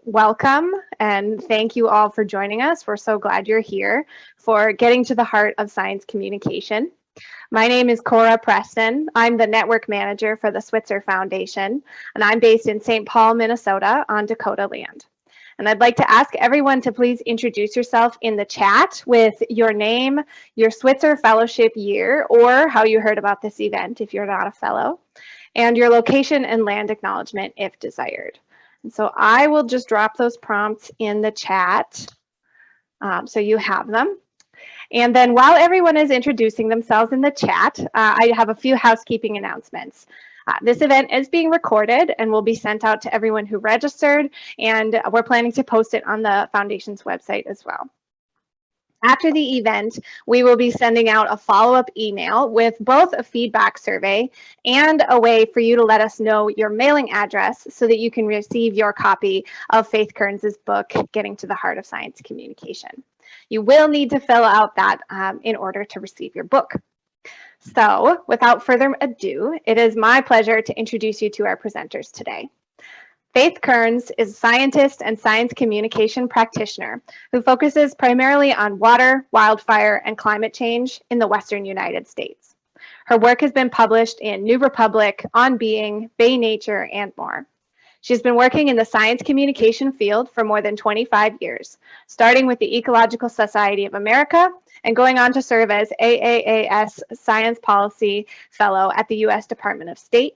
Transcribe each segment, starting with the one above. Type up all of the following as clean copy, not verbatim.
Welcome and thank you all for joining us. We're so glad you're here for Getting to the Heart of Science Communication. My name is Cora Preston. I'm the network manager for the Switzer Foundation, and I'm based in St. Paul, Minnesota on Dakota land. And I'd like to ask everyone to please introduce yourself in the chat with your name, your Switzer Fellowship year, or how you heard about this event if you're not a fellow, and your location and land acknowledgement if desired. And so I will just drop those prompts in the chat so you have them. And then while everyone is introducing themselves in the chat, I have a few housekeeping announcements. This event is being recorded and will be sent out to everyone who registered, and we're planning to post it on the Foundation's website as well. After the event, we will be sending out a follow-up email with both a feedback survey and a way for you to let us know your mailing address so that you can receive your copy of Faith Kearns' book, Getting to the Heart of Science Communication. You will need to fill out that in order to receive your book. So without further ado, it is my pleasure to introduce you to our presenters today. Faith Kearns is a scientist and science communication practitioner who focuses primarily on water, wildfire, and climate change in the Western United States. Her work has been published in New Republic, On Being, Bay Nature, and more. She's been working in the science communication field for more than 25 years, starting with the Ecological Society of America and going on to serve as AAAS Science Policy Fellow at the U.S. Department of State,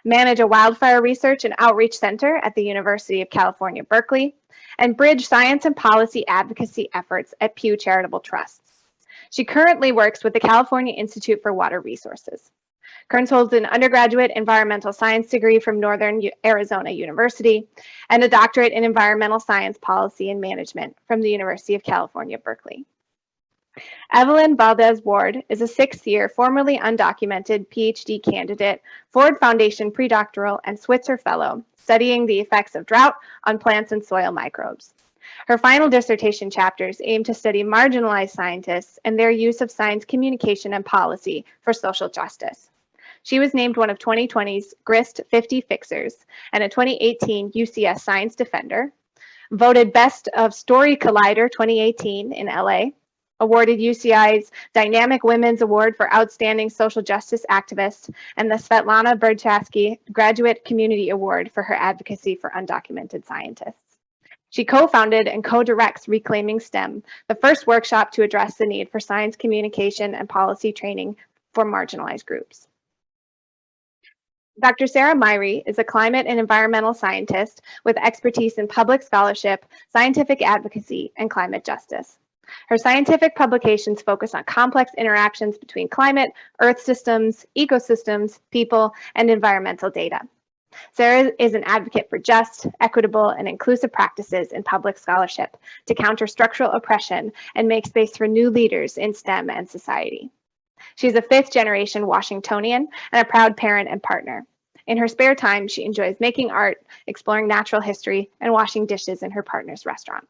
manage a wildfire research and outreach center at the University of California, Berkeley, and bridge science and policy advocacy efforts at Pew Charitable Trusts. She currently works with the California Institute for Water Resources. Kearns holds an undergraduate environmental science degree from Northern Arizona University and a doctorate in environmental science policy and management from the University of California, Berkeley. Evelyn Valdez-Ward is a sixth-year, formerly undocumented PhD candidate, Ford Foundation predoctoral, and Switzer Fellow, studying the effects of drought on plants and soil microbes. Her final dissertation chapters aim to study marginalized scientists and their use of science communication and policy for social justice. She was named one of 2020's GRIST 50 Fixers and a 2018 UCS Science Defender, voted Best of Story Collider 2018 in LA, awarded UCI's Dynamic Women's Award for Outstanding Social Justice Activist, and the Svetlana Berchatsky Graduate Community Award for her advocacy for undocumented scientists. She co-founded and co-directs Reclaiming STEM, the first workshop to address the need for science communication and policy training for marginalized groups. Dr. Sarah Myhre is a climate and environmental scientist with expertise in public scholarship, scientific advocacy, and climate justice. Her scientific publications focus on complex interactions between climate, earth systems, ecosystems, people, and environmental data. Sarah is an advocate for just, equitable, and inclusive practices in public scholarship to counter structural oppression and make space for new leaders in STEM and society. She's a fifth-generation Washingtonian and a proud parent and partner. In her spare time, she enjoys making art, exploring natural history, and washing dishes in her partner's restaurant.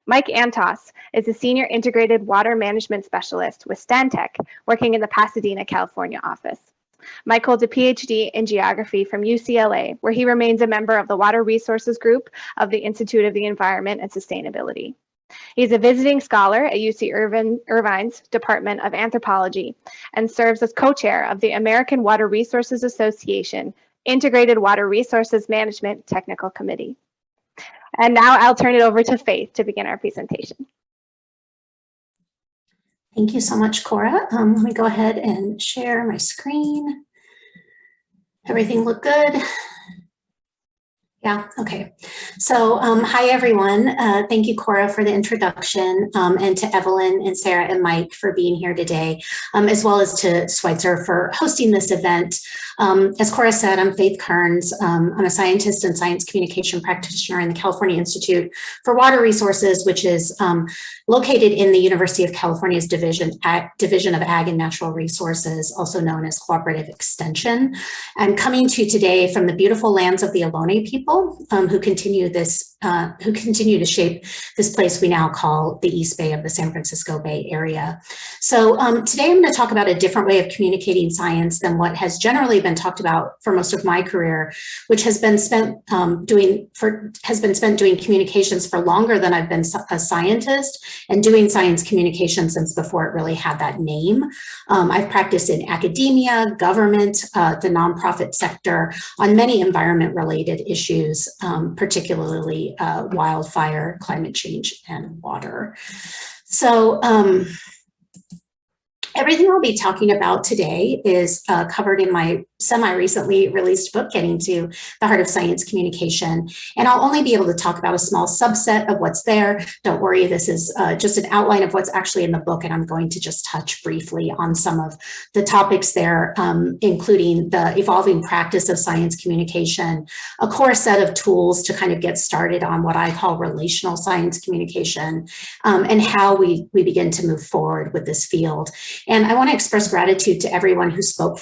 Mike Antos is a senior integrated water management specialist with Stantec, working in the Pasadena, California office. Mike holds a PhD in geography from UCLA, where he remains a member of the Water Resources Group of the Institute of the Environment and Sustainability. He's a visiting scholar at UC Irvine's Department of Anthropology and serves as co-chair of the American Water Resources Association Integrated Water Resources Management Technical Committee. And now I'll turn it over to Faith to begin our presentation. Thank you so much, Cora. Let me go ahead and share my screen. Everything look good? Yeah, okay. So hi, everyone. Thank you, Cora, for the introduction, and to Evelyn and Sarah and Mike for being here today, as well as to Switzer for hosting this event. As Cora said, I'm Faith Kearns. I'm a scientist and science communication practitioner in the California Institute for Water Resources, which is located in the University of California's Division of Ag and Natural Resources, also known as Cooperative Extension. I'm coming to you today from the beautiful lands of the Ohlone people, who continue continue to shape this place we now call the East Bay of the San Francisco Bay Area. So today I'm going to talk about a different way of communicating science than what has generally been talked about for most of my career, which has been spent doing communications for longer than I've been a scientist, and doing science communication since before it really had that name. I've practiced in academia, government, the nonprofit sector on many environment-related issues, particularly wildfire, climate change, and water. So everything I'll be talking about today is covered in my semi-recently released book, Getting to the Heart of Science Communication. And I'll only be able to talk about a small subset of what's there. Don't worry, this is just an outline of what's actually in the book, and I'm going to just touch briefly on some of the topics there, including the evolving practice of science communication, a core set of tools to kind of get started on what I call relational science communication, and how we begin to move forward with this field. And I want to express gratitude to everyone who spoke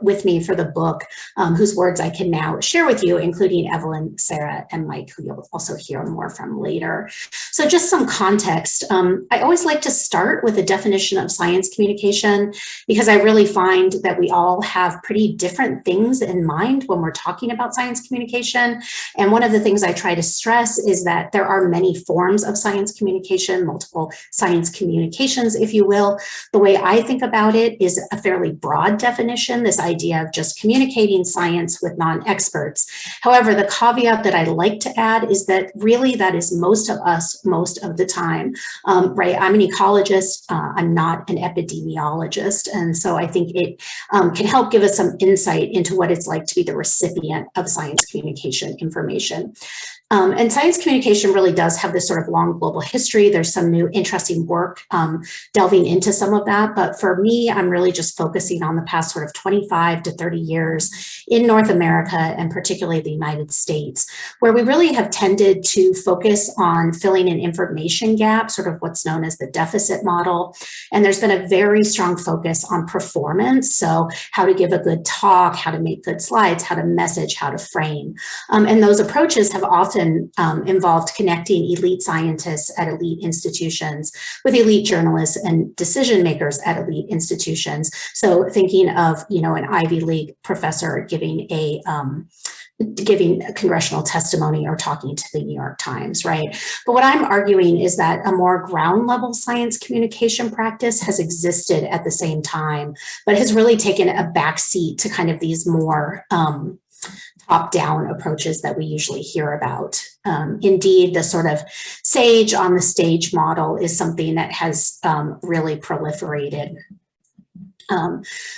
with me for the book, whose words I can now share with you, including Evelyn, Sarah, and Mike, who you'll also hear more from later. So just some context. I always like to start with a definition of science communication, because I really find that we all have pretty different things in mind when we're talking about science communication. And one of the things I try to stress is that there are many forms of science communication, multiple science communications, if you will. The way I think about it is a fairly broad definition, this idea of just communicating science with non-experts. However, the caveat that I like to add is that really that is most of us most of the time, right? I'm an ecologist, I'm not an epidemiologist. And so I think it can help give us some insight into what it's like to be the recipient of science communication information. And science communication really does have this sort of long global history. There's some new interesting work delving into some of that. But for me, I'm really just focusing on the past sort of 25 to 30 years in North America, and particularly the United States, where we really have tended to focus on filling an information gap, sort of what's known as the deficit model. And there's been a very strong focus on performance. So how to give a good talk, how to make good slides, how to message, how to frame. And those approaches have often involved connecting elite scientists at elite institutions with elite journalists and decision makers at elite institutions. So thinking of, an Ivy League professor giving a congressional testimony or talking to the New York Times, right? But what I'm arguing is that a more ground level science communication practice has existed at the same time, but has really taken a backseat to kind of these more top-down approaches that we usually hear about. Indeed, the sort of sage on the stage model is something that has really proliferated.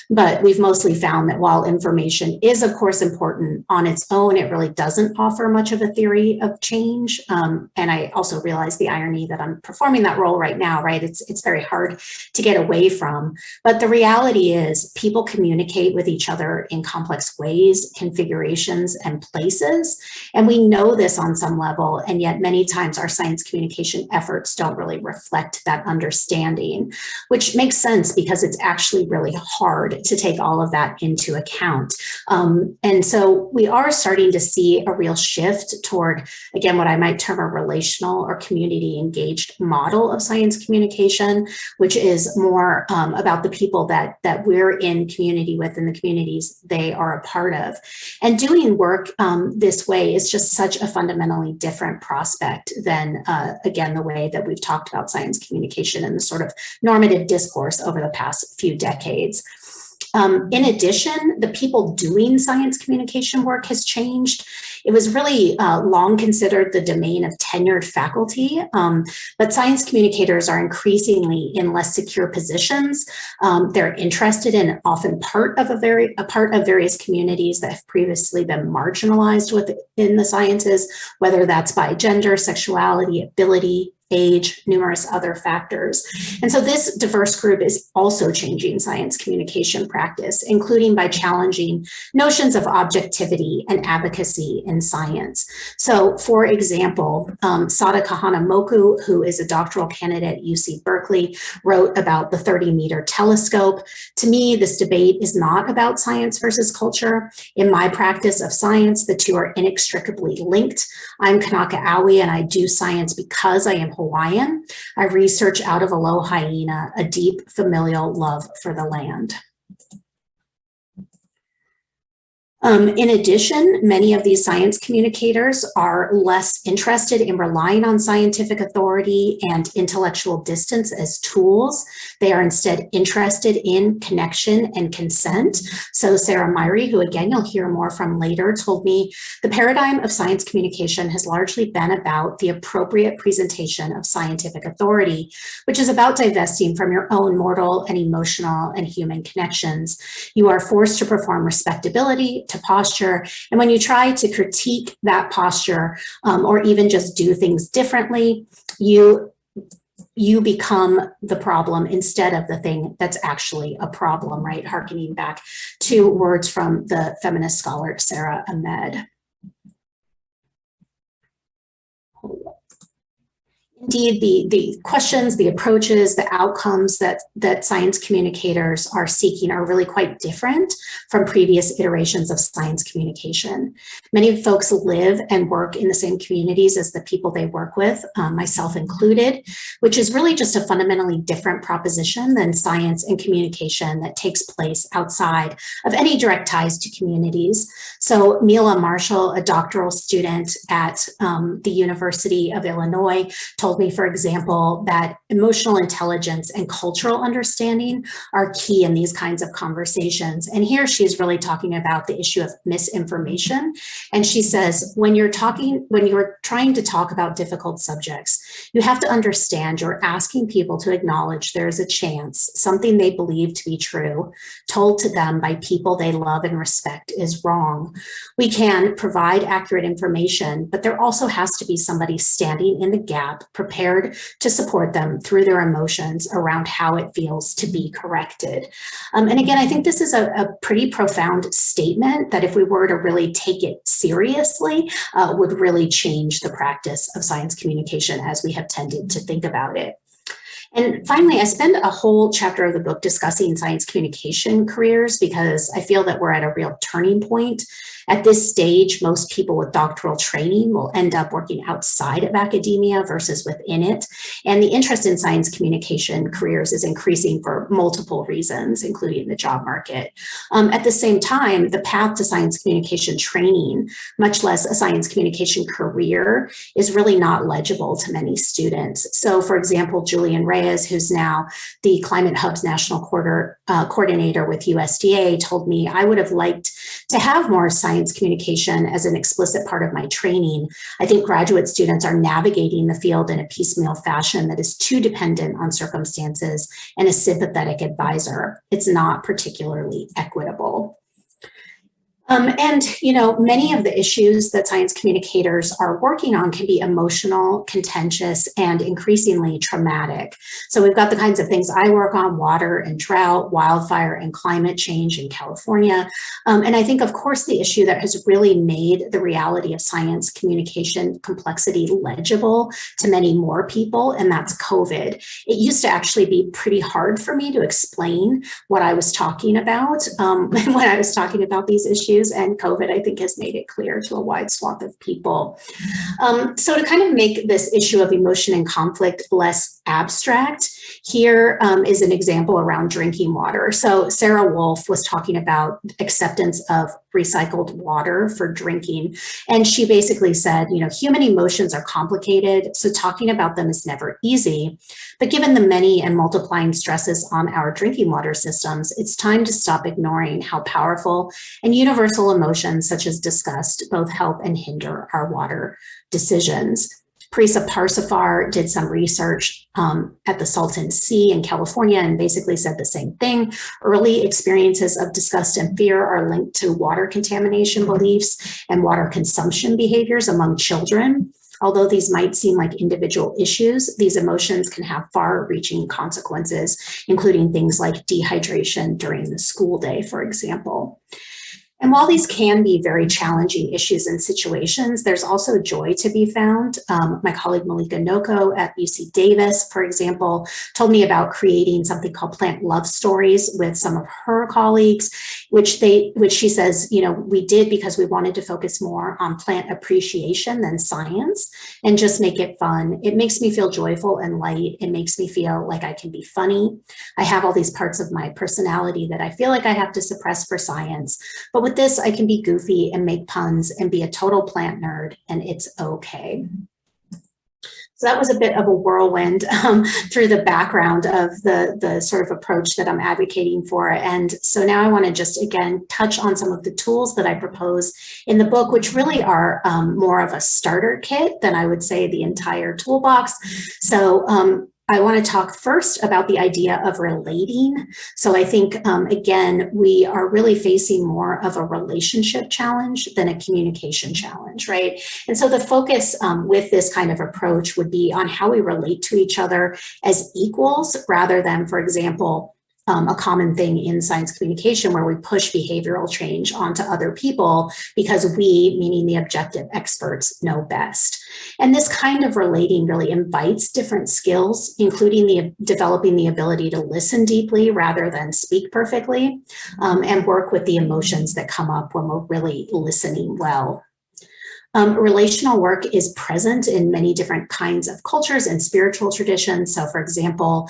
But we've mostly found that while information is, of course, important on its own, it really doesn't offer much of a theory of change. And I also realize the irony that I'm performing that role right now, right? It's very hard to get away from. But the reality is people communicate with each other in complex ways, configurations, and places. And we know this on some level, and yet many times our science communication efforts don't really reflect that understanding, which makes sense because it's actually really hard to take all of that into account. And so we are starting to see a real shift toward, again, what I might term a relational or community engaged model of science communication, which is more about the people that we're in community with and the communities they are a part of. And doing work this way is just such a fundamentally different prospect than, again, the way that we've talked about science communication and the sort of normative discourse over the past few decades. In addition, the people doing science communication work has changed. It was really long considered the domain of tenured faculty, but science communicators are increasingly in less secure positions. They're interested in often part of various communities that have previously been marginalized within the sciences, whether that's by gender, sexuality, ability, age, numerous other factors. And so this diverse group is also changing science communication practice, including by challenging notions of objectivity and advocacy in science. So for example, Sada Kahanamoku, who is a doctoral candidate at UC Berkeley, wrote about the 30-meter telescope. To me, this debate is not about science versus culture. In my practice of science, the two are inextricably linked. I'm Kanaka Awi, and I do science because I am Hawaiian. I research out of Alohaina, a deep familial love for the land. In addition, many of these science communicators are less interested in relying on scientific authority and intellectual distance as tools. They are instead interested in connection and consent. So Sarah Myhre, who again you'll hear more from later, told me the paradigm of science communication has largely been about the appropriate presentation of scientific authority, which is about divesting from your own mortal and emotional and human connections. You are forced to perform respectability, to posture, and when you try to critique that posture or even just do things differently, you become the problem instead of the thing that's actually a problem, right? Harkening back to words from the feminist scholar Sarah Ahmed. Indeed, the questions, the approaches, the outcomes that science communicators are seeking are really quite different from previous iterations of science communication. Many folks live and work in the same communities as the people they work with, myself included, which is really just a fundamentally different proposition than science and communication that takes place outside of any direct ties to communities. So Mila Marshall, a doctoral student at the University of Illinois, told me, for example, that emotional intelligence and cultural understanding are key in these kinds of conversations. And here she's really talking about the issue of misinformation. And she says, when you're trying to talk about difficult subjects, you have to understand you're asking people to acknowledge there's a chance something they believe to be true, told to them by people they love and respect, is wrong. We can provide accurate information, but there also has to be somebody standing in the gap, prepared to support them through their emotions around how it feels to be corrected. And again, I think this is a pretty profound statement that if we were to really take it seriously, would really change the practice of science communication as we have tended to think about it. And finally, I spend a whole chapter of the book discussing science communication careers because I feel that we're at a real turning point. At this stage, most people with doctoral training will end up working outside of academia versus within it. And the interest in science communication careers is increasing for multiple reasons, including the job market. At the same time, the path to science communication training, much less a science communication career, is really not legible to many students. So for example, Julian Reyes, who's now the Climate Hub's national coordinator with USDA, told me I would have liked to have more science communication as an explicit part of my training. I think graduate students are navigating the field in a piecemeal fashion that is too dependent on circumstances and a sympathetic advisor. It's not particularly equitable. And, you know, many of the issues that science communicators are working on can be emotional, contentious, and increasingly traumatic. So we've got the kinds of things I work on: water and drought, wildfire and climate change in California. And I think, of course, the issue that has really made the reality of science communication complexity legible to many more people, and that's COVID. It used to actually be pretty hard for me to explain what I was talking about when I was talking about these issues. And COVID, I think, has made it clear to a wide swath of people. So to kind of make this issue of emotion and conflict less abstract, here is an example around drinking water. So Sarah Wolf was talking about acceptance of recycled water for drinking. And she basically said, you know, human emotions are complicated, so talking about them is never easy. But given the many and multiplying stresses on our drinking water systems, it's time to stop ignoring how powerful and universal emotions such as disgust both help and hinder our water decisions. Parisa Parsifar did some research at the Salton Sea in California and basically said the same thing. Early experiences of disgust and fear are linked to water contamination beliefs and water consumption behaviors among children. Although these might seem like individual issues, these emotions can have far-reaching consequences, including things like dehydration during the school day, for example. And while these can be very challenging issues and situations, there's also joy to be found. My colleague Malika Noko at UC Davis, for example, told me about creating something called Plant Love Stories with some of her colleagues, which she says, we did because we wanted to focus more on plant appreciation than science and just make it fun. It makes me feel joyful and light. It makes me feel like I can be funny. I have all these parts of my personality that I feel like I have to suppress for science, but with this, I can be goofy and make puns and be a total plant nerd, and it's okay. So that was a bit of a whirlwind through the background of the sort of approach that I'm advocating for. And so now I want to just, again, touch on some of the tools that I propose in the book, which really are more of a starter kit than I would say the entire toolbox. So I want to talk first about the idea of relating. So I think, again, we are really facing more of a relationship challenge than a communication challenge, right? And so the focus with this kind of approach would be on how we relate to each other as equals rather than, for example, a common thing in science communication where we push behavioral change onto other people because we, meaning the objective experts, know best. And this kind of relating really invites different skills, including developing the ability to listen deeply rather than speak perfectly, and work with the emotions that come up when we're really listening well. Relational work is present in many different kinds of cultures and spiritual traditions. So for example,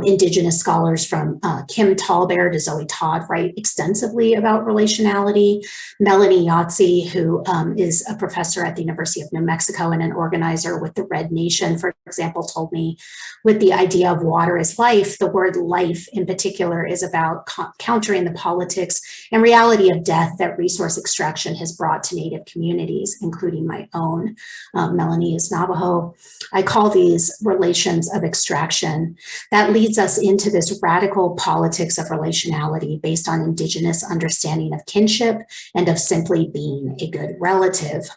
Indigenous scholars from Kim Tallbear to Zoe Todd write extensively about relationality. Melanie Yahtzee, who is a professor at the University of New Mexico and an organizer with the Red Nation, for example, told me with the idea of water is life, the word life in particular is about countering the politics and reality of death that resource extraction has brought to Native communities, including my own. Melanie is Navajo. I call these relations of extraction. That leads us into this radical politics of relationality based on Indigenous understanding of kinship and of simply being a good relative.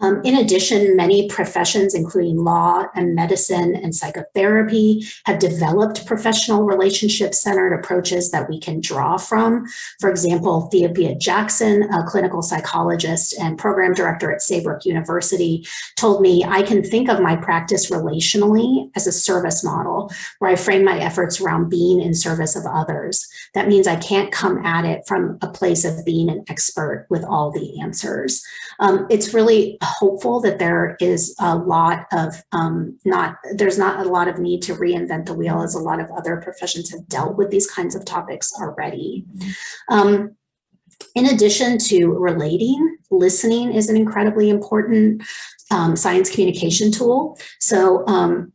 In addition, many professions, including law and medicine and psychotherapy, have developed professional relationship-centered approaches that we can draw from. For example, Theopia Jackson, a clinical psychologist and program director at Saybrook University, told me, I can think of my practice relationally as a service model where I frame my efforts around being in service of others. That means I can't come at it from a place of being an expert with all the answers. It's really hopeful that there is a lot of there's not a lot of need to reinvent the wheel, as a lot of other professions have dealt with these kinds of topics already. In addition to relating, listening is an incredibly important science communication tool. So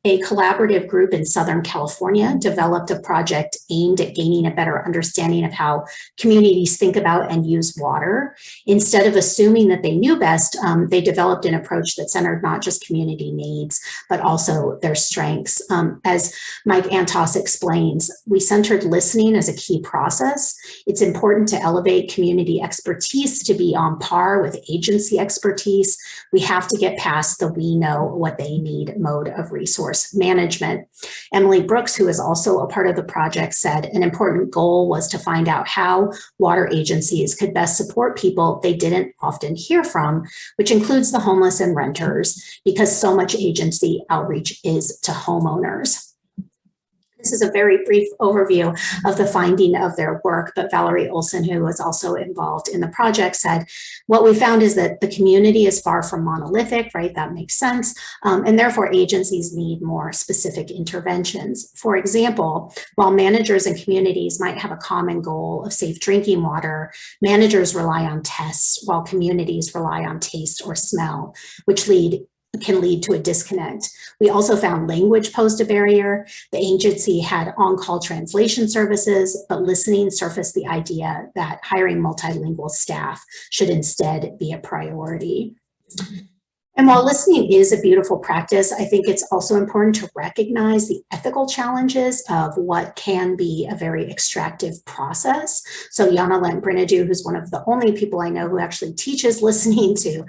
a collaborative group in Southern California developed a project aimed at gaining a better understanding of how communities think about and use water. Instead of assuming that they knew best, they developed an approach that centered not just community needs, but also their strengths. As Mike Antos explains, we centered listening as a key process. It's important to elevate community expertise to be on par with agency expertise. We have to get past the we know what they need mode of resource management. Emily Brooks, who is also a part of the project, said an important goal was to find out how water agencies could best support people they didn't often hear from, which includes the homeless and renters, because so much agency outreach is to homeowners. This is a very brief overview of the finding of their work, but Valerie Olson, who was also involved in the project, said, what we found is that the community is far from monolithic, right? That makes sense. And therefore agencies need more specific interventions. For example, while managers and communities might have a common goal of safe drinking water, managers rely on tests while communities rely on taste or smell, which can lead to a disconnect. We also found language posed a barrier. The agency had on-call translation services, but listening surfaced the idea that hiring multilingual staff should instead be a priority. And while listening is a beautiful practice, I think it's also important to recognize the ethical challenges of what can be a very extractive process. So Jana Lent-Brinadu, who's one of the only people I know who actually teaches listening to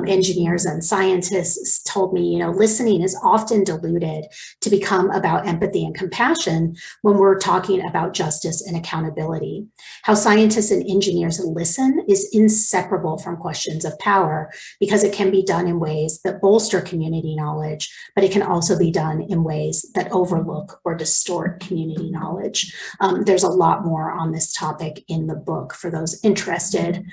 engineers and scientists, told me, you know, listening is often diluted to become about empathy and compassion when we're talking about justice and accountability. How scientists and engineers listen is inseparable from questions of power because it can be done in ways that bolster community knowledge, but it can also be done in ways that overlook or distort community knowledge. There's a lot more on this topic in the book for those interested.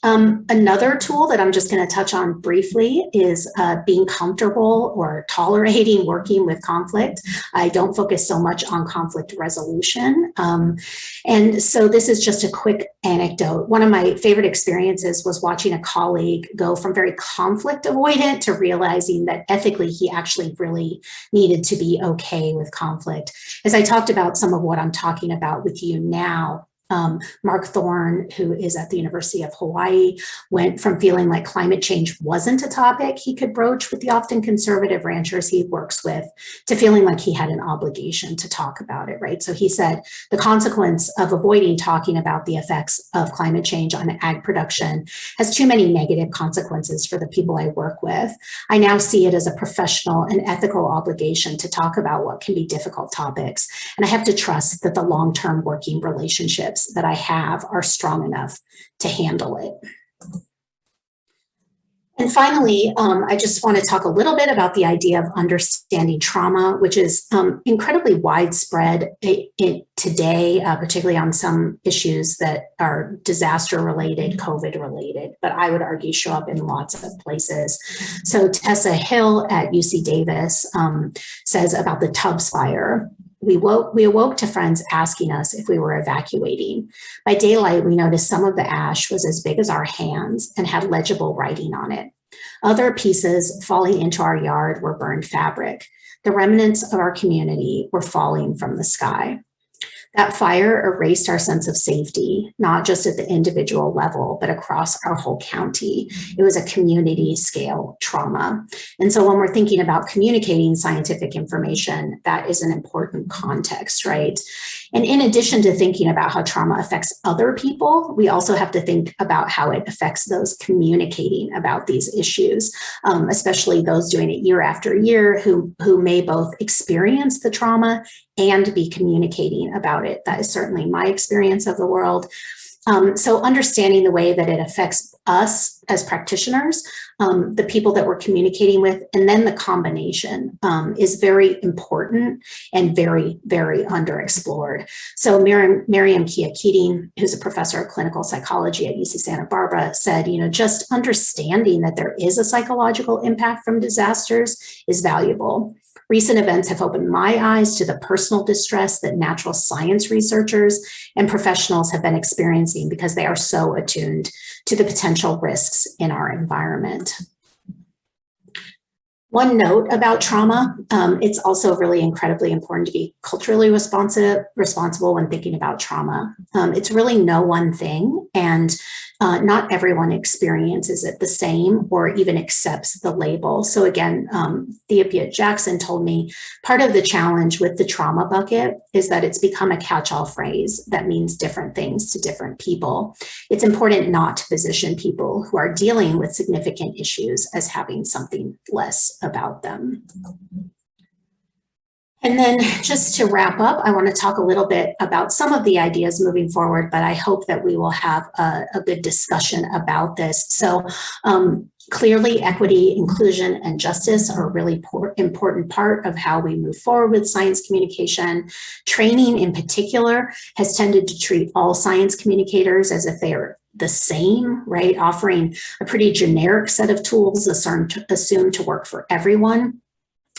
Another tool that I'm just going to touch on briefly is being comfortable or tolerating working with conflict. I don't focus so much on conflict resolution. And so this is just a quick anecdote. One of my favorite experiences was watching a colleague go from very conflict avoidant to realizing that ethically he actually really needed to be okay with conflict. As I talked about some of what I'm talking about with you now, Mark Thorne, who is at the University of Hawaii, went from feeling like climate change wasn't a topic he could broach with the often conservative ranchers he works with to feeling like he had an obligation to talk about it, right? So he said, the consequence of avoiding talking about the effects of climate change on ag production has too many negative consequences for the people I work with. I now see it as a professional and ethical obligation to talk about what can be difficult topics. And I have to trust that the long-term working relationships that I have are strong enough to handle it. And finally, I just want to talk a little bit about the idea of understanding trauma, which is incredibly widespread today, particularly on some issues that are disaster related, COVID related, but I would argue show up in lots of places. So Tessa Hill at UC Davis says about the Tubbs fire. We awoke to friends asking us if we were evacuating. By daylight, we noticed some of the ash was as big as our hands and had legible writing on it. Other pieces falling into our yard were burned fabric. The remnants of our community were falling from the sky. That fire erased our sense of safety, not just at the individual level, but across our whole county. It was a community scale trauma. And so when we're thinking about communicating scientific information, that is an important context, right? And in addition to thinking about how trauma affects other people, we also have to think about how it affects those communicating about these issues, especially those doing it year after year who may both experience the trauma and be communicating about it. That is certainly my experience of the world. So understanding the way that it affects us as practitioners, the people that we're communicating with, and then the combination is very important and very, very underexplored. So Miriam Kia-Keating, who's a professor of clinical psychology at UC Santa Barbara, said, you know, just understanding that there is a psychological impact from disasters is valuable. Recent events have opened my eyes to the personal distress that natural science researchers and professionals have been experiencing because they are so attuned to the potential risks in our environment. One note about trauma, it's also really incredibly important to be culturally responsible when thinking about trauma. It's really no one thing, and not everyone experiences it the same or even accepts the label. So again, Thea Jackson told me part of the challenge with the trauma bucket is that it's become a catch-all phrase that means different things to different people. It's important not to position people who are dealing with significant issues as having something less about them. And then just to wrap up, I want to talk a little bit about some of the ideas moving forward, but I hope that we will have a good discussion about this. So clearly, equity, inclusion, and justice are a really important part of how we move forward with science communication. Training in particular has tended to treat all science communicators as if they are the same, right? Offering a pretty generic set of tools assumed to work for everyone.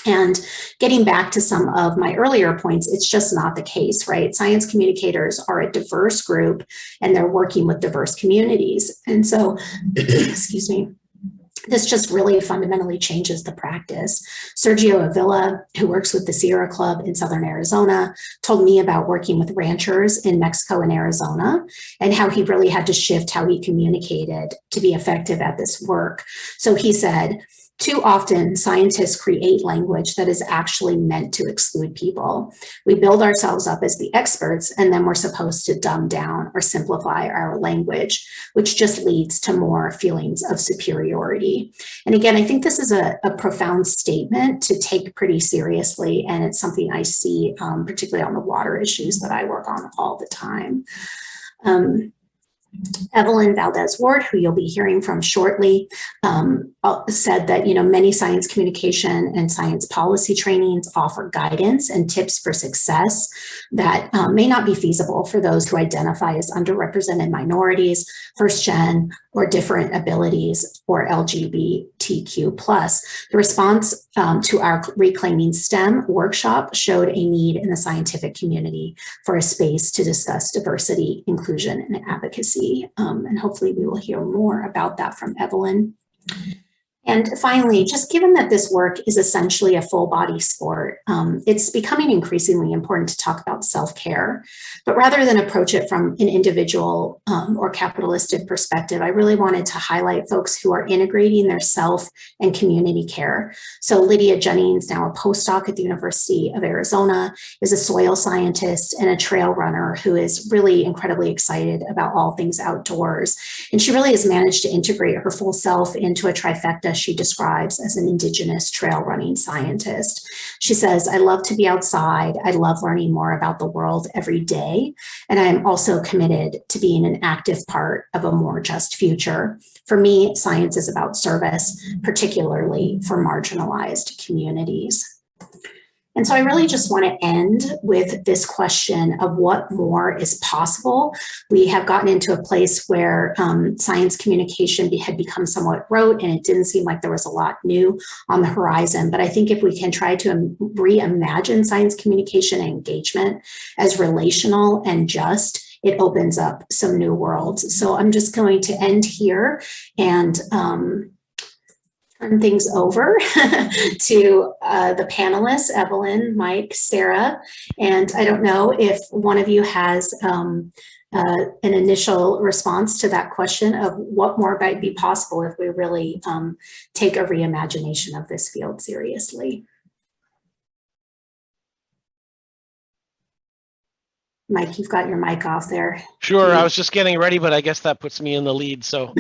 And getting back to some of my earlier points, it's just not the case, right? Science communicators are a diverse group and they're working with diverse communities. And so, excuse me, this just really fundamentally changes the practice. Sergio Avila, who works with the Sierra Club in Southern Arizona, told me about working with ranchers in Mexico and Arizona and how he really had to shift how he communicated to be effective at this work. So he said, Too often, scientists create language that is actually meant to exclude people. We build ourselves up as the experts, and then we're supposed to dumb down or simplify our language, which just leads to more feelings of superiority. And again, I think this is a profound statement to take pretty seriously, and it's something I see particularly on the water issues that I work on all the time. Evelyn Valdez-Ward, who you'll be hearing from shortly, said that many science communication and science policy trainings offer guidance and tips for success that may not be feasible for those who identify as underrepresented minorities, first gen, or different abilities, or LGBTQ+. The response to our Reclaiming STEM workshop showed a need in the scientific community for a space to discuss diversity, inclusion, and advocacy. And hopefully we will hear more about that from Evelyn. And finally, just given that this work is essentially a full body sport, it's becoming increasingly important to talk about self-care. But rather than approach it from an individual or capitalistic perspective, I really wanted to highlight folks who are integrating their self and community care. So Lydia Jennings, now a postdoc at the University of Arizona, is a soil scientist and a trail runner who is really incredibly excited about all things outdoors. And she really has managed to integrate her full self into a trifecta she describes as an Indigenous trail running scientist. She says, "I love to be outside. I love learning more about the world every day. And I am also committed to being an active part of a more just future. For me, science is about service, particularly for marginalized communities." And so I really just want to end with this question of what more is possible. We have gotten into a place where science communication had become somewhat rote, and it didn't seem like there was a lot new on the horizon. But I think if we can try to reimagine science communication and engagement as relational and just, it opens up some new worlds. So I'm just going to end here and turn things over to the panelists, Evelyn, Mike, Sarah. And I don't know if one of you has an initial response to that question of what more might be possible if we really take a reimagination of this field seriously. Mike, you've got your mic off there. Sure, I was just getting ready, but I guess that puts me in the lead. So,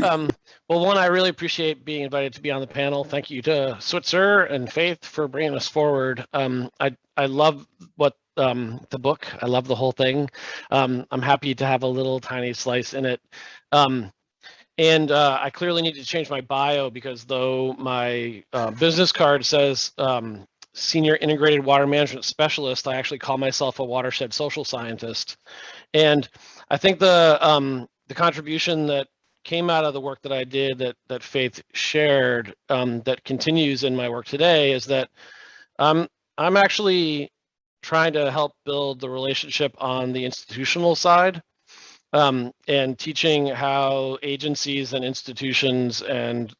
well, one, I really appreciate being invited to be on the panel. Thank you to Switzer and Faith for bringing us forward. I love what the book. I love the whole thing. I'm happy to have a little tiny slice in it. And I clearly need to change my bio because though my business card says Senior Integrated Water Management Specialist, I actually call myself a watershed social scientist. And I think the contribution that came out of the work that I did that Faith shared that continues in my work today is that I'm actually trying to help build the relationship on the institutional side and teaching how agencies and institutions and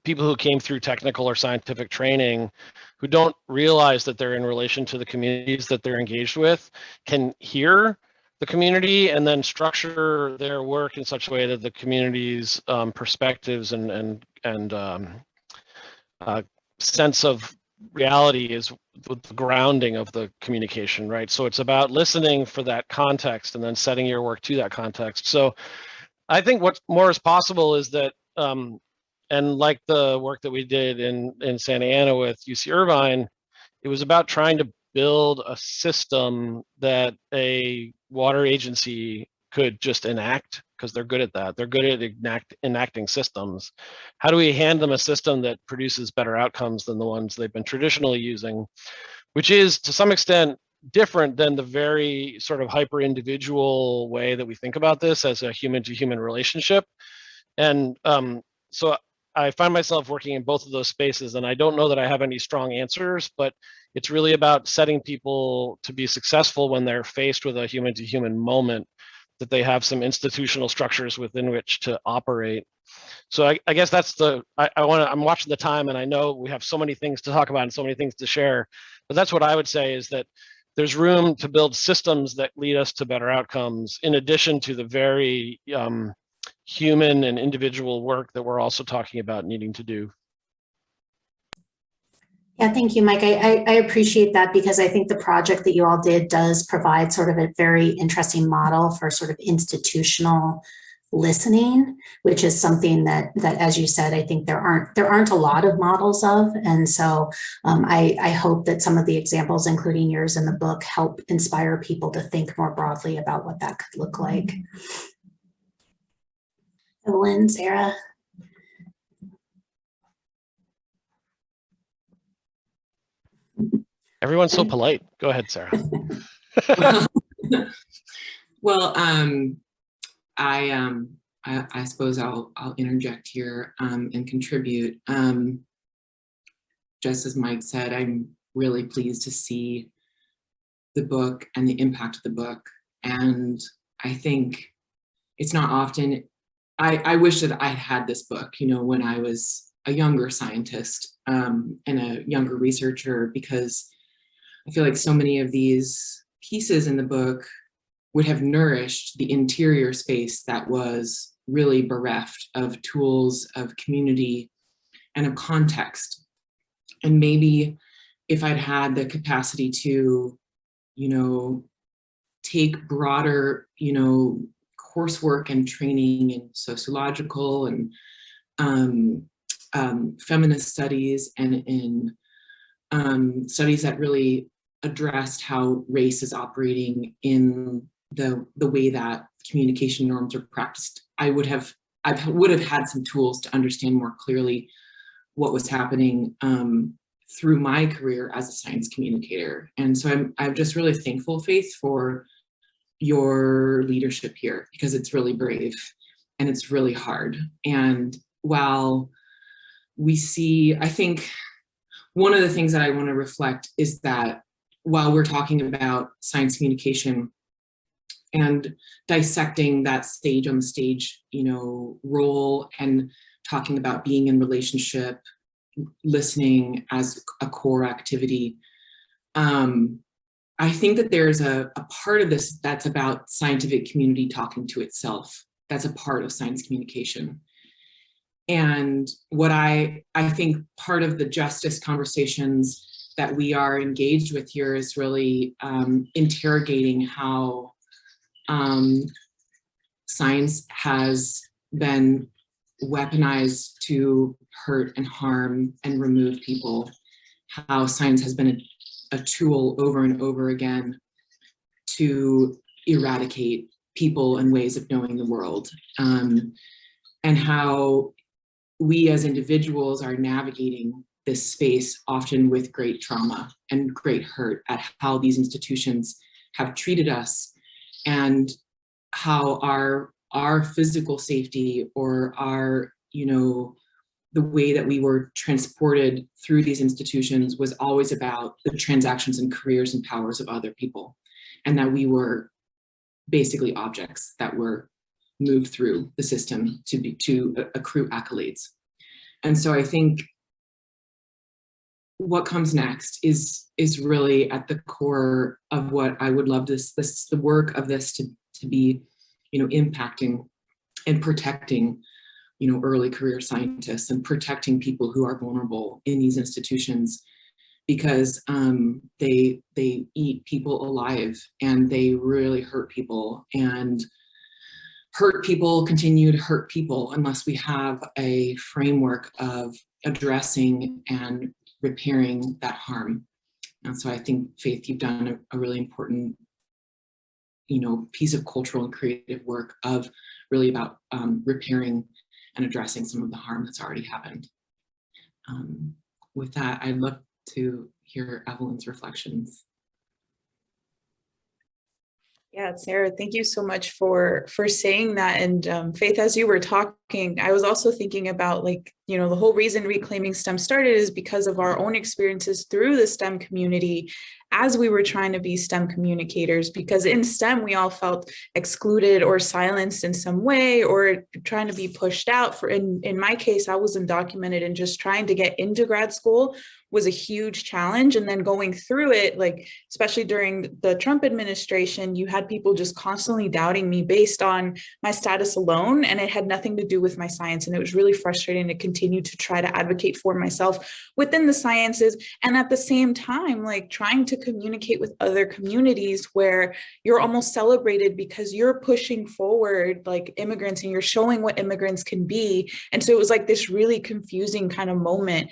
people who came through technical or scientific training who don't realize that they're in relation to the communities that they're engaged with can hear the community and then structure their work in such a way that the community's perspectives and sense of reality is with the grounding of the communication, right? So it's about listening for that context and then setting your work to that context. So I think what more is possible is that and like the work that we did in Santa Ana with UC Irvine, it was about trying to build a system that a water agency could just enact because they're good at that. They're good at enacting systems. How do we hand them a system that produces better outcomes than the ones they've been traditionally using, which is to some extent different than the very sort of hyper individual way that we think about this as a human to human relationship. And so I find myself working in both of those spaces, and I don't know that I have any strong answers, but it's really about setting people to be successful when they're faced with a human to human moment, that they have some institutional structures within which to operate. So I guess that's I'm watching the time, and I know we have so many things to talk about and so many things to share, but that's what I would say is that there's room to build systems that lead us to better outcomes in addition to the very human and individual work that we're also talking about needing to do. Yeah, thank you, Mike. I appreciate that, because I think the project that you all did does provide sort of a very interesting model for sort of institutional listening, which is something that, as you said, I think there aren't a lot of models of. And so I hope that some of the examples, including yours in the book, help inspire people to think more broadly about what that could look like. Evelyn, Sarah. Everyone's so polite. Go ahead, Sarah. Well, I suppose I'll interject here and contribute. Just as Mike said, I'm really pleased to see the book and the impact of the book. And I think it's not often, I wish that I had this book, you know, when I was a younger scientist and a younger researcher, because I feel like so many of these pieces in the book would have nourished the interior space that was really bereft of tools, of community, and of context. And maybe if I'd had the capacity to, you know, take broader, you know, coursework and training in sociological and feminist studies and in studies that really addressed how race is operating in the way that communication norms are practiced, I would have had some tools to understand more clearly what was happening through my career as a science communicator. And so I'm just really thankful, Faith, for your leadership here, because it's really brave and it's really hard. And while we see, I think one of the things that I want to reflect is that while we're talking about science communication and dissecting that stage on the stage, you know, role, and talking about being in relationship, listening as a core activity, I think that there's a part of this that's about scientific community talking to itself. That's a part of science communication. And what I think part of the justice conversations that we are engaged with here is really interrogating how science has been weaponized to hurt and harm and remove people, how science has been a tool over and over again to eradicate people and ways of knowing the world, and how we as individuals are navigating this space often with great trauma and great hurt at how these institutions have treated us, and how our physical safety or our, you know, the way that we were transported through these institutions was always about the transactions and careers and powers of other people, and that we were basically objects that were moved through the system to accrue accolades. And so I think what comes next is really at the core of what I would love the work of this to be, you know, impacting and protecting, you know, early career scientists and protecting people who are vulnerable in these institutions, because they eat people alive and they really hurt people, and hurt people continue to hurt people unless we have a framework of addressing and repairing that harm. And so I think, Faith, you've done a really important, you know, piece of cultural and creative work of really about repairing and addressing some of the harm that's already happened. With that, I'd love to hear Evelyn's reflections. Yeah, Sarah, thank you so much for saying that. And Faith, as you were talking, I was also thinking about, like, you know, the whole reason Reclaiming STEM started is because of our own experiences through the STEM community as we were trying to be STEM communicators, because in STEM, we all felt excluded or silenced in some way, or trying to be pushed out. In my case, I was undocumented, and just trying to get into grad school was a huge challenge. And then going through it, like, especially during the Trump administration, you had people just constantly doubting me based on my status alone, and it had nothing to do with my science. And it was really frustrating to continue continue to try to advocate for myself within the sciences. And at the same time, like trying to communicate with other communities where you're almost celebrated because you're pushing forward like immigrants and you're showing what immigrants can be. And so it was like this really confusing kind of moment.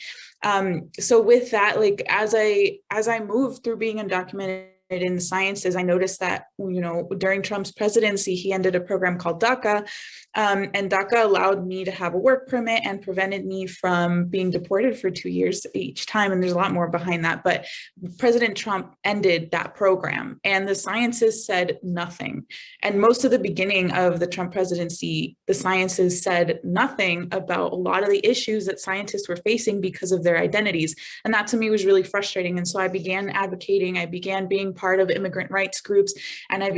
So with that, like as I moved through being undocumented in the sciences, I noticed that, you know, during Trump's presidency, he ended a program called DACA. And DACA allowed me to have a work permit and prevented me from being deported for 2 years each time. And there's a lot more behind that. But President Trump ended that program and the sciences said nothing. And most of the beginning of the Trump presidency, the sciences said nothing about a lot of the issues that scientists were facing because of their identities. And that to me was really frustrating. And so I began advocating, I began being part of immigrant rights groups, and I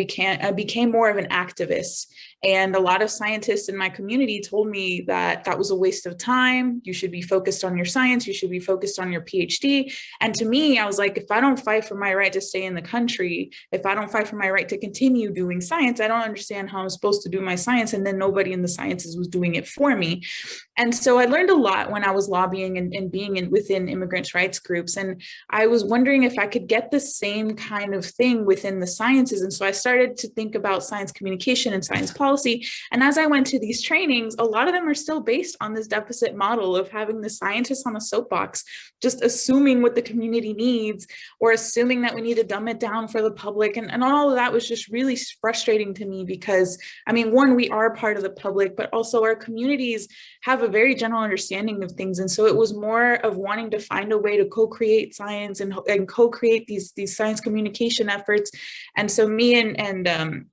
became more of an activist. And a lot of scientists in my community told me that that was a waste of time. You should be focused on your science. You should be focused on your PhD. And to me, I was like, if I don't fight for my right to stay in the country, if I don't fight for my right to continue doing science, I don't understand how I'm supposed to do my science. And then nobody in the sciences was doing it for me. And so I learned a lot when I was lobbying and being within immigrants' rights groups. And I was wondering if I could get the same kind of thing within the sciences. And so I started to think about science communication and science policy. And as I went to these trainings, a lot of them are still based on this deficit model of having the scientists on a soapbox, just assuming what the community needs or assuming that we need to dumb it down for the public. And all of that was just really frustrating to me because, I mean, one, we are part of the public, but also our communities have a very general understanding of things. And so it was more of wanting to find a way to co-create science and co-create these science communication efforts. And so me and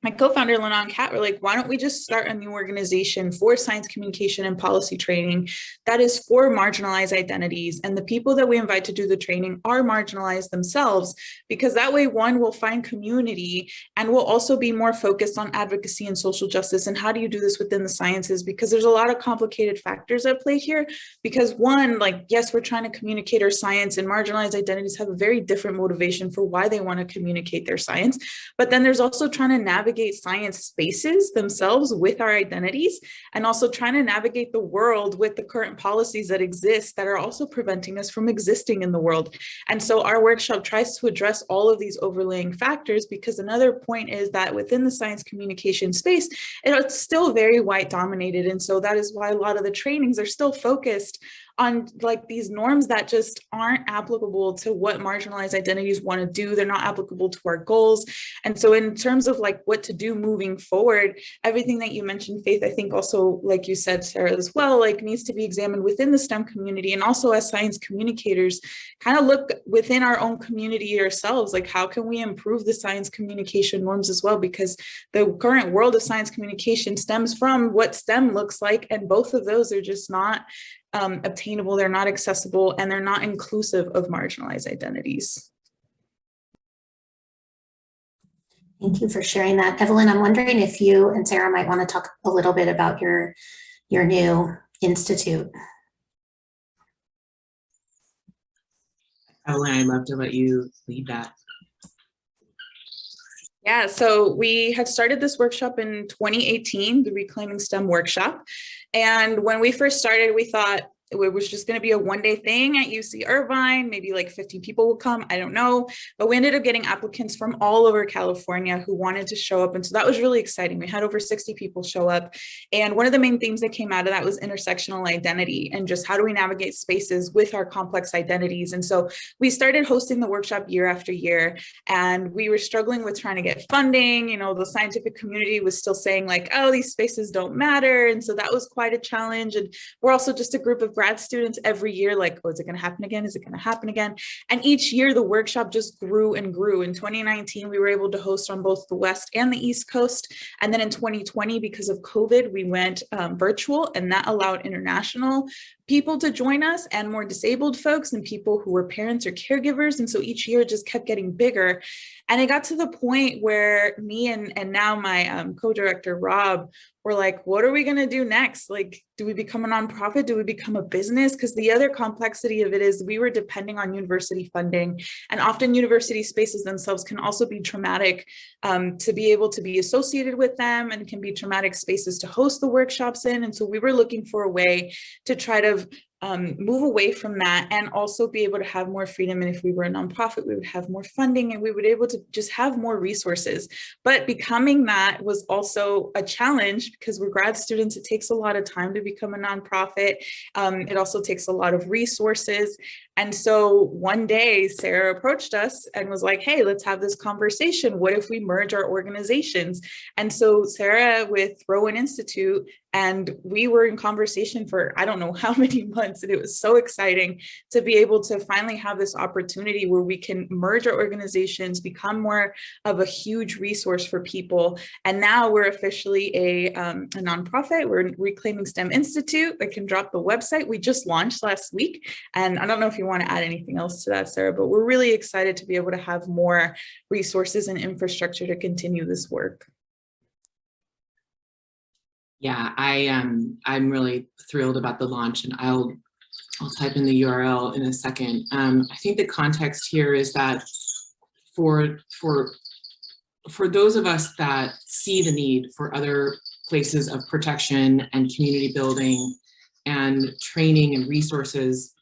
my co-founder, Lennon Kat, were like, why don't we just start a new organization for science communication and policy training that is for marginalized identities. And the people that we invite to do the training are marginalized themselves, because that way, one, will find community and will also be more focused on advocacy and social justice. And how do you do this within the sciences? Because there's a lot of complicated factors at play here. Because one, like, yes, we're trying to communicate our science, and marginalized identities have a very different motivation for why they want to communicate their science. But then there's also trying to navigate science spaces themselves with our identities, and also trying to navigate the world with the current policies that exist that are also preventing us from existing in the world. And so our workshop tries to address all of these overlaying factors, because another point is that within the science communication space, it's still very white dominated. And so that is why a lot of the trainings are still focused on like these norms that just aren't applicable to what marginalized identities want to do. They're not applicable to our goals. And so in terms of like what to do moving forward, everything that you mentioned, Faith, I think also, like you said, Sarah, as well, like needs to be examined within the STEM community, and also as science communicators, kind of look within our own community ourselves, like how can we improve the science communication norms as well? Because the current world of science communication stems from what STEM looks like, and both of those are just not obtainable, they're not accessible, and they're not inclusive of marginalized identities. Thank you for sharing that. Evelyn, I'm wondering if you and Sarah might want to talk a little bit about your new institute. Evelyn, I'd love to let you lead that. Yeah, so we had started this workshop in 2018, the Reclaiming STEM workshop. And when we first started, we thought it was just going to be a one-day thing at UC Irvine. Maybe like 50 people will come. I don't know. But we ended up getting applicants from all over California who wanted to show up. And so that was really exciting. We had over 60 people show up. And one of the main themes that came out of that was intersectional identity, and just how do we navigate spaces with our complex identities. And so we started hosting the workshop year after year, and we were struggling with trying to get funding. You know, the scientific community was still saying like, oh, these spaces don't matter. And so that was quite a challenge. And we're also just a group of grad students every year, like, oh, is it going to happen again? Is it going to happen again? And each year the workshop just grew and grew. In 2019, we were able to host on both the West and the East Coast. And then in 2020, because of COVID, we went virtual, and that allowed international people to join us, and more disabled folks and people who were parents or caregivers. And so each year just kept getting bigger. And it got to the point where me and now my co-director, Rob, were like, what are we going to do next? Like, do we become a nonprofit? Do we become a business? Because the other complexity of it is we were depending on university funding, and often university spaces themselves can also be traumatic to be able to be associated with them, and can be traumatic spaces to host the workshops in. And so we were looking for a way to try to move away from that and also be able to have more freedom. And if we were a nonprofit, we would have more funding and we would be able to just have more resources. But becoming that was also a challenge because we're grad students. It takes a lot of time to become a nonprofit. It also takes a lot of resources. And so one day Sarah approached us and was like, hey, let's have this conversation. What if we merge our organizations? And so Sarah with Rowan Institute, and we were in conversation for I don't know how many months, and it was so exciting to be able to finally have this opportunity where we can merge our organizations, become more of a huge resource for people. And now we're officially a nonprofit. We're Reclaiming STEM Institute. I can drop the website. We just launched last week. And I don't know if you want to add anything else to that, Sarah, but we're really excited to be able to have more resources and infrastructure to continue this work. Yeah, I'm really thrilled about the launch, and I'll type in the URL in a second. I think the context here is that for those of us that see the need for other places of protection and community building and training and resources,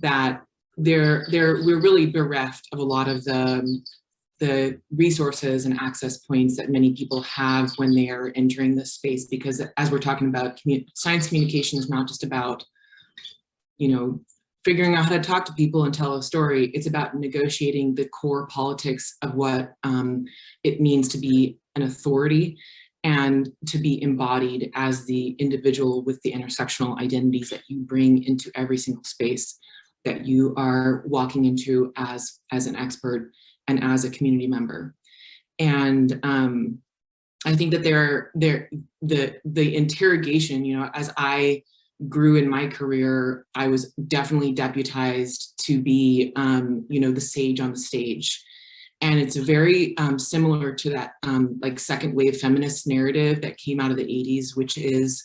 that we're really bereft of a lot of the resources and access points that many people have when they are entering this space. Because as we're talking about, science communication is not just about, figuring out how to talk to people and tell a story. It's about negotiating the core politics of what it means to be an authority and to be embodied as the individual with the intersectional identities that you bring into every single space that you are walking into as an expert and as a community member. And I think that the interrogation, as I grew in my career, I was definitely deputized to be, the sage on the stage. And it's very similar to that like second wave feminist narrative that came out of the 80s, which is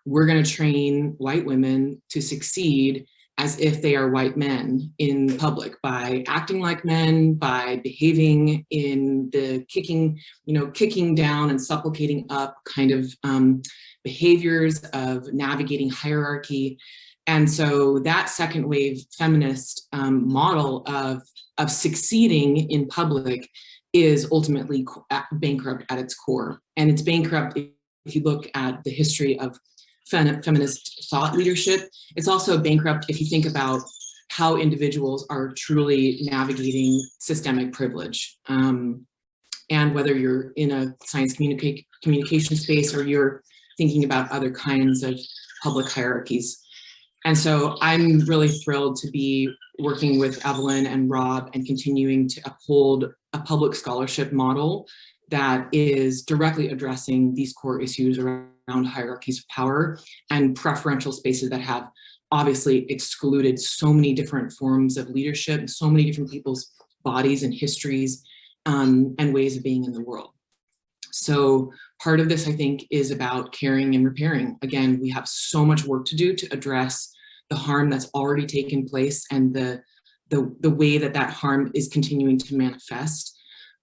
we're going to train white women to succeed as if they are white men in public by acting like men, by behaving in the kicking down and supplicating up kind of behaviors of navigating hierarchy. And so that second wave feminist model of succeeding in public is ultimately bankrupt at its core. And it's bankrupt if you look at the history of feminist thought leadership. It's also bankrupt if you think about how individuals are truly navigating systemic privilege. And whether you're in a science communication space or you're thinking about other kinds of public hierarchies. And so I'm really thrilled to be working with Evelyn and Rob and continuing to uphold a public scholarship model that is directly addressing these core issues around hierarchies of power and preferential spaces that have obviously excluded so many different forms of leadership and so many different people's bodies and histories and ways of being in the world. So part of this, I think, is about caring and repairing. Again, we have so much work to do to address the harm that's already taken place and the way that harm is continuing to manifest.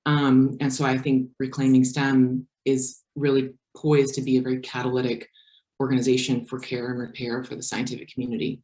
And so I think Reclaiming STEM is really poised to be a very catalytic organization for care and repair for the scientific community.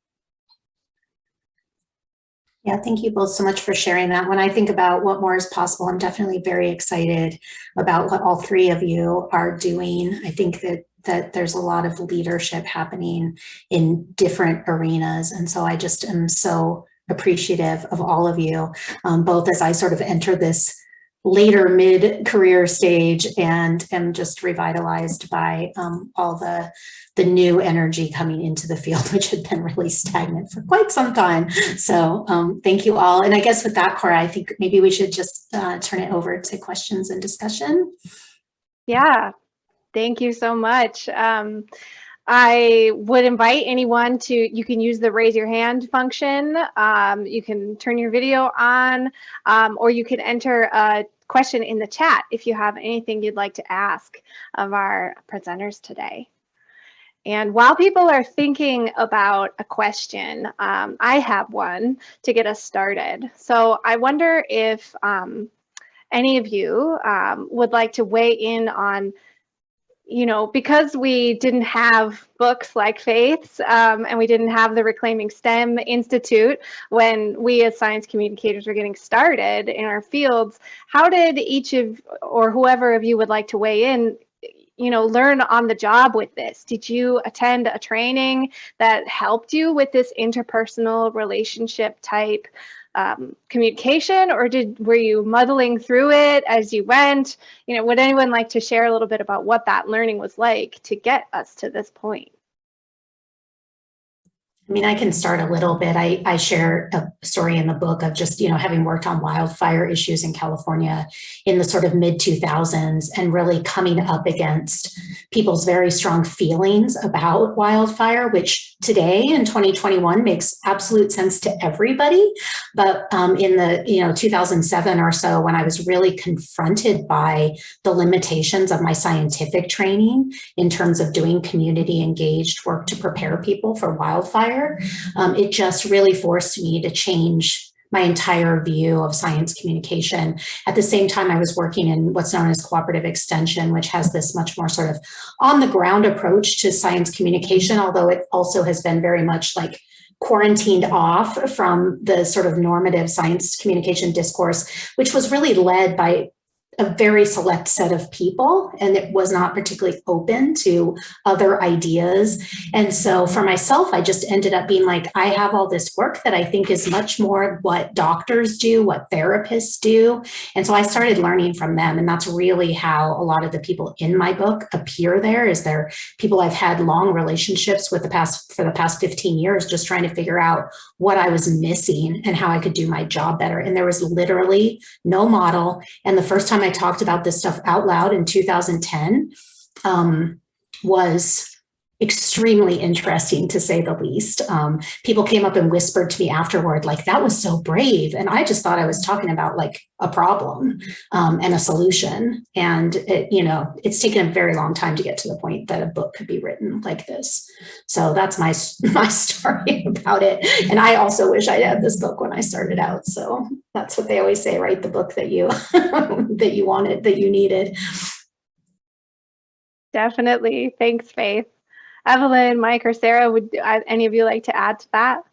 Yeah, thank you both so much for sharing that. When I think about what more is possible, I'm definitely very excited about what all three of you are doing. I think that there's a lot of leadership happening in different arenas. And so I just am so appreciative of all of you, both as I sort of enter this later mid-career stage and am just revitalized by all the new energy coming into the field, which had been really stagnant for quite some time. So thank you all. And I guess with that, Cora, I think maybe we should just turn it over to questions and discussion. Yeah, thank you so much. I would invite anyone you can use the raise your hand function. You can turn your video on, or you can enter a question in the chat if you have anything you'd like to ask of our presenters today. And while people are thinking about a question, I have one to get us started. So I wonder if any of you would like to weigh in on, because we didn't have books like Faith's and we didn't have the Reclaiming STEM Institute when we as science communicators were getting started in our fields, how did each of, or whoever of you would like to weigh in, learn on the job with this? Did you attend a training that helped you with this interpersonal relationship type communication, or were you muddling through it as you went? Would anyone like to share a little bit about what that learning was like to get us to this point? I mean, I can start a little bit. I share a story in the book of just, having worked on wildfire issues in California in the sort of mid 2000s and really coming up against people's very strong feelings about wildfire, which today in 2021 makes absolute sense to everybody. But in the, 2007 or so, when I was really confronted by the limitations of my scientific training in terms of doing community engaged work to prepare people for wildfire, it just really forced me to change my entire view of science communication. At the same time, I was working in what's known as cooperative extension, which has this much more sort of on the ground approach to science communication, although it also has been very much like quarantined off from the sort of normative science communication discourse, which was really led by a very select set of people, and it was not particularly open to other ideas. And so for myself, I just ended up being like, I have all this work that I think is much more what doctors do, what therapists do. And so I started learning from them. And that's really how a lot of the people in my book appear there. Is there people I've had long relationships with for the past 15 years, just trying to figure out what I was missing and how I could do my job better. And there was literally no model. And the first time I talked about this stuff out loud in 2010 was extremely interesting, to say the least. People came up and whispered to me afterward, like, that was so brave. And I just thought I was talking about like a problem and a solution. And it's taken a very long time to get to the point that a book could be written like this. So that's my story about it. And I also wish I had this book when I started out. So that's what they always say, write the book that you that you wanted, that you needed. Definitely. Thanks, Faith. Evelyn, Mike, or Sarah, would any of you like to add to that?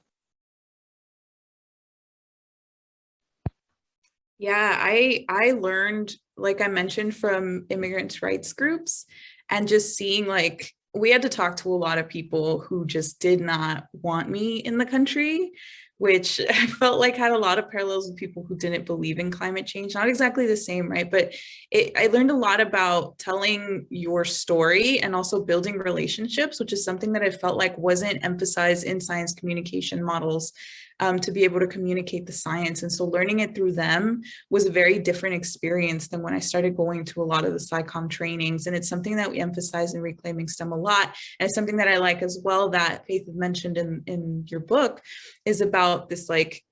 Yeah, I learned, like I mentioned, from immigrants' rights groups, and just seeing, like, we had to talk to a lot of people who just did not want me in the country, which I felt like had a lot of parallels with people who didn't believe in climate change. Not exactly the same, right? But I learned a lot about telling your story and also building relationships, which is something that I felt like wasn't emphasized in science communication models, to be able to communicate the science. And so learning it through them was a very different experience than when I started going to a lot of the SciComm trainings. And it's something that we emphasize in Reclaiming STEM a lot. And it's something that I like as well that Faith mentioned in your book, is about this, like,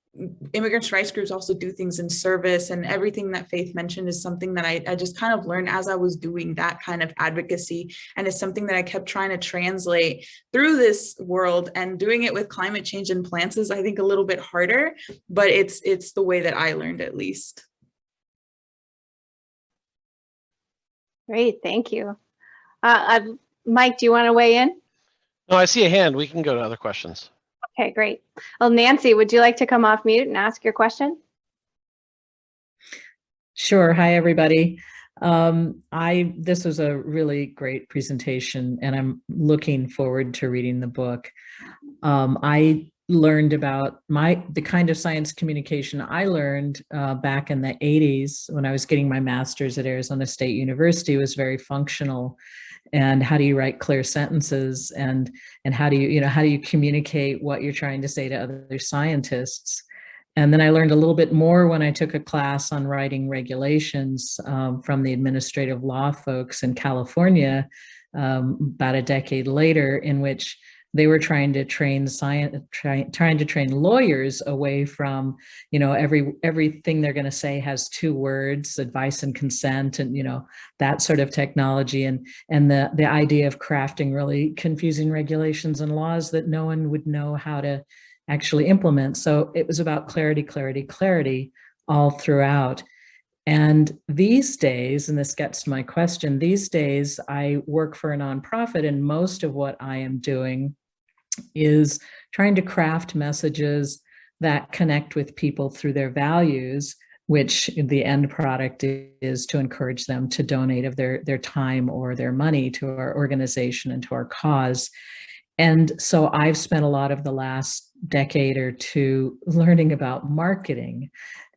immigrants' rights groups also do things in service, and everything that Faith mentioned is something that I just kind of learned as I was doing that kind of advocacy, and it's something that I kept trying to translate through this world. And doing it with climate change and plants is, I think, a little bit harder, but it's the way that I learned, at least. Great, thank you. Mike, do you want to weigh in? No, I see a hand. We can go to other questions. Okay, great. Well, Nancy, would you like to come off mute and ask your question? Sure. Hi, everybody. This was a really great presentation, and I'm looking forward to reading the book. I learned about the kind of science communication I learned back in the 80s when I was getting my master's at Arizona State University was very functional. And how do you write clear sentences, and how do you communicate what you're trying to say to other scientists? And then I learned a little bit more when I took a class on writing regulations from the administrative law folks in California, about a decade later, in which they were trying to train trying to train lawyers away from, everything they're going to say has 2 words, advice and consent, and that sort of technology, and the idea of crafting really confusing regulations and laws that no one would know how to actually implement. So it was about clarity, clarity, clarity all throughout. And these days, and this gets to my question, these days I work for a nonprofit, and most of what I am doing is trying to craft messages that connect with people through their values, which the end product is to encourage them to donate of their time or their money to our organization and to our cause. And so I've spent a lot of the last decade or two learning about marketing.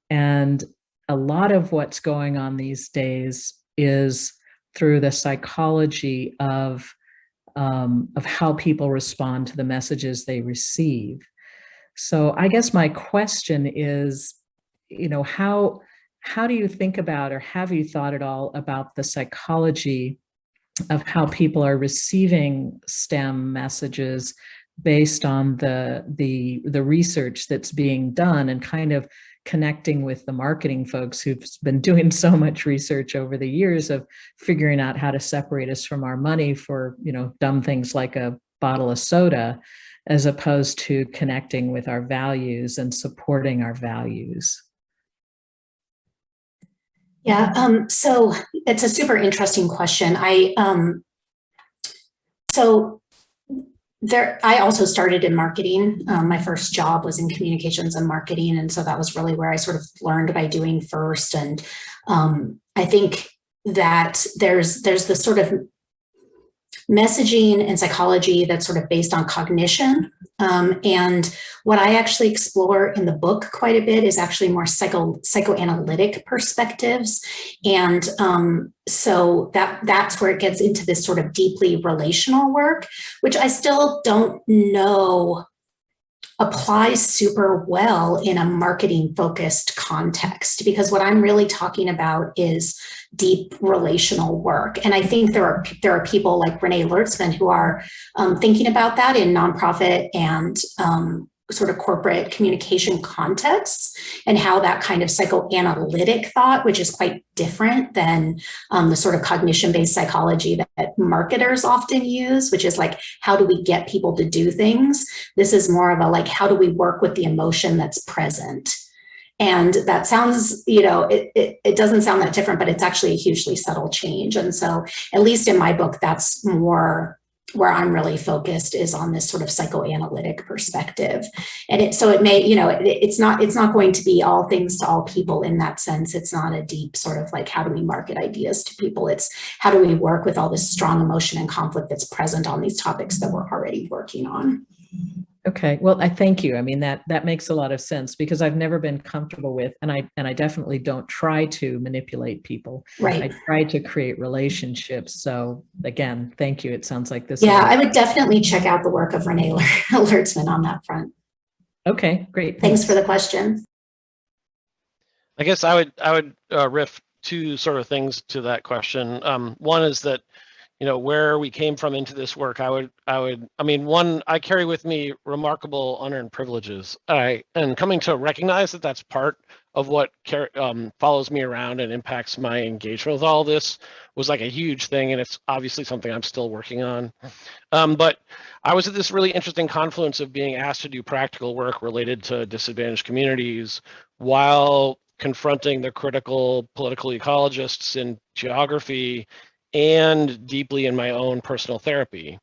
And a lot of what's going on these days is through the psychology of how people respond to the messages they receive. So I guess my question is, how do you think about, or have you thought at all about the psychology of how people are receiving STEM messages based on the research that's being done, and kind of connecting with the marketing folks who've been doing so much research over the years of figuring out how to separate us from our money for, dumb things like a bottle of soda, as opposed to connecting with our values and supporting our values? Yeah, so it's a super interesting question. I also started in marketing. My first job was in communications and marketing. And so that was really where I sort of learned by doing first. And I think that there's this sort of messaging and psychology that's sort of based on cognition. And what I actually explore in the book quite a bit is actually more psychoanalytic perspectives. And so that's where it gets into this sort of deeply relational work, which I still don't know applies super well in a marketing focused context, because what I'm really talking about is deep relational work. And I think there are people like Renee Lertzman who are thinking about that in nonprofit and sort of corporate communication contexts, and how that kind of psychoanalytic thought, which is quite different than the sort of cognition-based psychology that marketers often use, which is like, how do we get people to do things? This is more of a like, how do we work with the emotion that's present? And that sounds, it doesn't sound that different, but it's actually a hugely subtle change. And so at least in my book, that's more where I'm really focused, is on this sort of psychoanalytic perspective. And it's not going to be all things to all people in that sense. It's not a deep sort of like, how do we market ideas to people? It's how do we work with all this strong emotion and conflict that's present on these topics that we're already working on. Okay, well, I thank you. I mean, that makes a lot of sense, because I've never been comfortable with, and I definitely don't try to manipulate people. Right. I try to create relationships. So again, thank you. It sounds like this. Yeah, I would definitely check out the work of Renee Lertzman on that front. Okay, great. Thanks for the question. I guess I would riff 2 sort of things to that question. One is that, where we came from into this work, I carry with me remarkable unearned privileges. And coming to recognize that that's part of what follows me around and impacts my engagement with all this was like a huge thing. And it's obviously something I'm still working on. But I was at this really interesting confluence of being asked to do practical work related to disadvantaged communities while confronting the critical political ecologists in geography and deeply in my own personal therapy.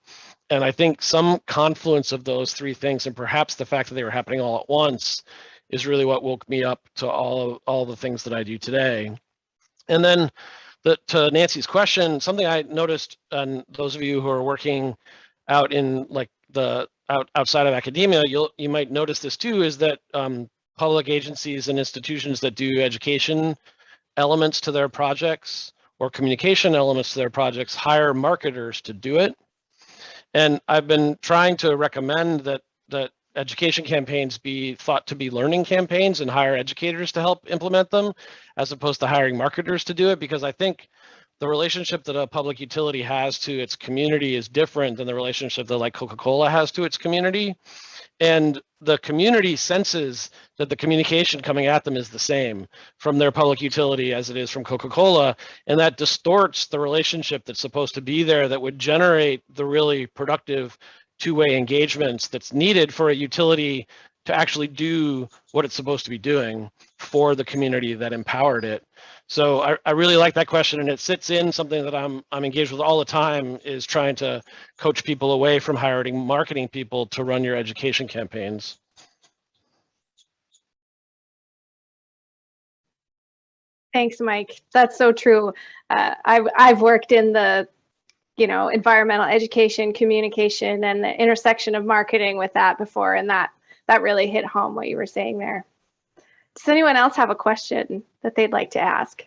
And I think some confluence of those 3 things, and perhaps the fact that they were happening all at once, is really what woke me up to all the things that I do today. And then to Nancy's question, something I noticed, and those of you who are working out in like outside of academia, you might notice this too, is that public agencies and institutions that do education elements to their projects or communication elements to their projects hire marketers to do it. And I've been trying to recommend that education campaigns be thought to be learning campaigns and hire educators to help implement them, as opposed to hiring marketers to do it, because I think the relationship that a public utility has to its community is different than the relationship that like Coca-Cola has to its community. And the community senses that the communication coming at them is the same from their public utility as it is from Coca-Cola. And that distorts the relationship that's supposed to be there that would generate the really productive two-way engagements that's needed for a utility to actually do what it's supposed to be doing for the community that empowered it. So I really like that question, and it sits in something that I'm engaged with all the time, is trying to coach people away from hiring marketing people to run your education campaigns. Thanks, Mike. That's so true. I've worked in the environmental education, communication, and the intersection of marketing with that before, and that really hit home what you were saying there. Does anyone else have a question that they'd like to ask?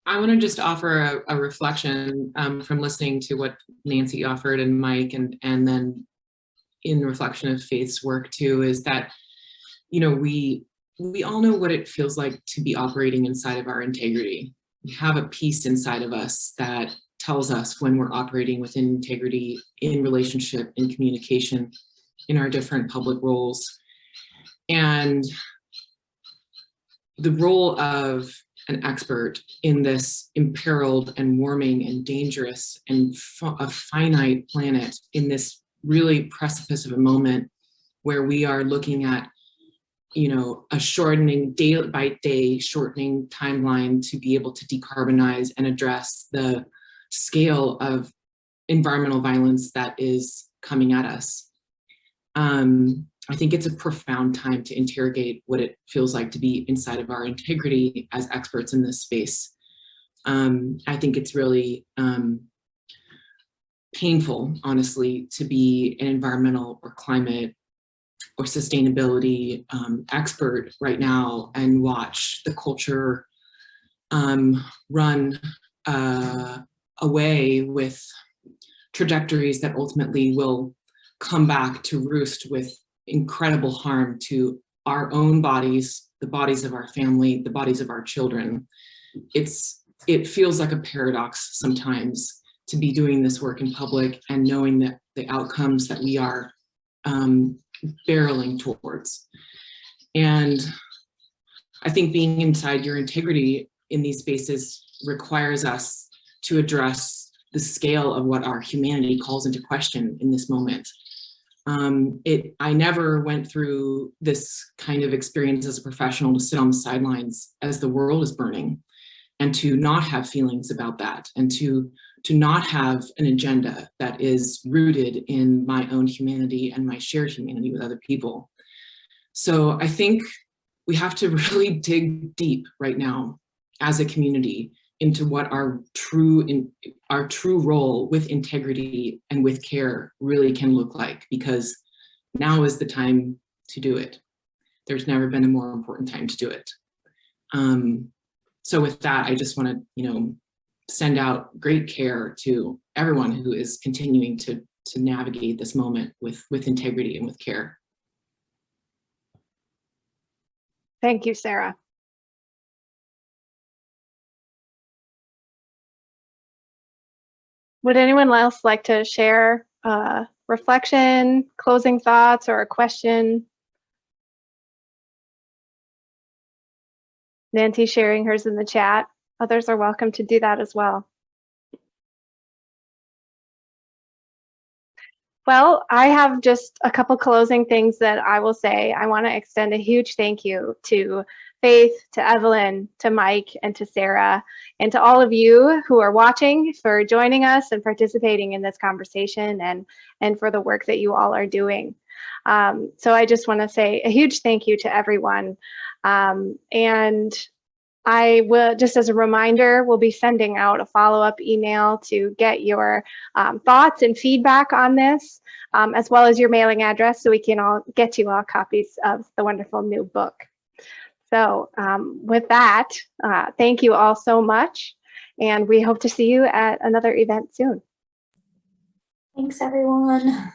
I want to just offer a reflection from listening to what Nancy offered and Mike, and then in reflection of Faith's work too, is that, we all know what it feels like to be operating inside of our integrity. We have a piece inside of us that tells us when we're operating within integrity, in relationship, in communication, in our different public roles. And the role of an expert in this imperiled and warming and dangerous and a finite planet, in this really precipice of a moment where we are looking at, a shortening, day by day shortening timeline to be able to decarbonize and address the scale of environmental violence that is coming at us. I think it's a profound time to interrogate what it feels like to be inside of our integrity as experts in this space. I think it's really painful, honestly, to be an environmental or climate or sustainability expert right now and watch the culture run away with trajectories that ultimately will come back to roost with incredible harm to our own bodies, the bodies of our family, the bodies of our children. It feels like a paradox sometimes to be doing this work in public and knowing that the outcomes that we are barreling towards. And I think being inside your integrity in these spaces requires us to address the scale of what our humanity calls into question in this moment. I never went through this kind of experience as a professional to sit on the sidelines as the world is burning and to not have feelings about that, and to not have an agenda that is rooted in my own humanity and my shared humanity with other people. So I think we have to really dig deep right now as a community into what our true role with integrity and with care really can look like, because now is the time to do it. There's never been a more important time to do it. So with that, I just want to, send out great care to everyone who is continuing to navigate this moment with integrity and with care. Thank you, Sarah. Would anyone else like to share a reflection, closing thoughts, or a question? Nancy sharing hers in the chat. Others are welcome to do that as well. Well, I have just a couple closing things that I will say. I want to extend a huge thank you to Faith, to Evelyn, to Mike, and to Sarah, and to all of you who are watching for joining us and participating in this conversation, and for the work that you all are doing. So I just want to say a huge thank you to everyone. And I will, just as a reminder, we'll be sending out a follow-up email to get your thoughts and feedback on this, as well as your mailing address, so we can all get you all copies of the wonderful new book. So with that, thank you all so much, and we hope to see you at another event soon. Thanks, everyone.